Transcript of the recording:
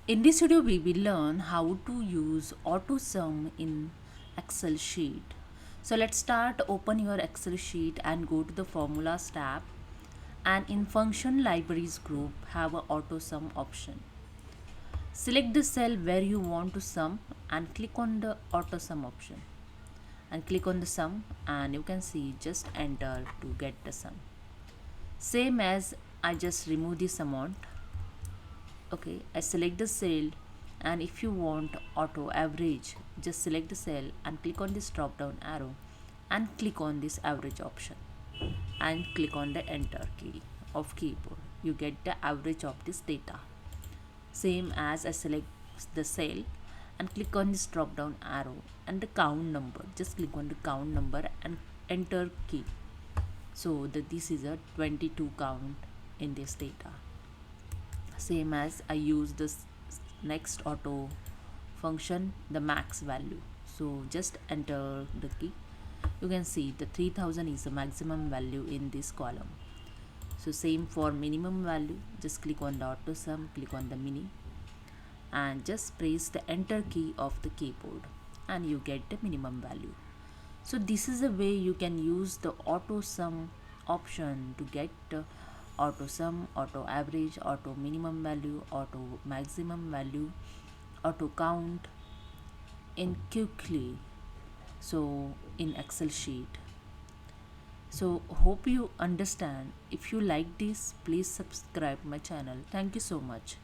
In this video, we will learn how to use AutoSum in Excel sheet. So let's start. Open your Excel sheet and go to the Formulas tab. And in Function Libraries group, have a AutoSum option. Select the cell where you want to sum and click on the AutoSum option. And click on the sum, and you can see just enter to get the sum. Same as I just remove this amount. Okay, I select the cell, and if you want auto average, just select the cell and click on this drop down arrow and click on this average option and click on the enter key of keyboard. You get the average of this data. Same as I select the cell and click on this drop down arrow and the count number, just click on the count number and enter key. So this is a 22 count in this data. Same as I use this next auto function, the max value. So just enter the key. You can see the 3000 is the maximum value in this column. So same for minimum value, just click on the AutoSum, click on the mini and just press the enter key of the keyboard and you get the minimum value. So this is a way you can use the AutoSum option to get auto sum, auto average, auto minimum value, auto maximum value, auto count in quickly, so in Excel sheet. So hope you understand. If you like this, please subscribe my channel. Thank you so much.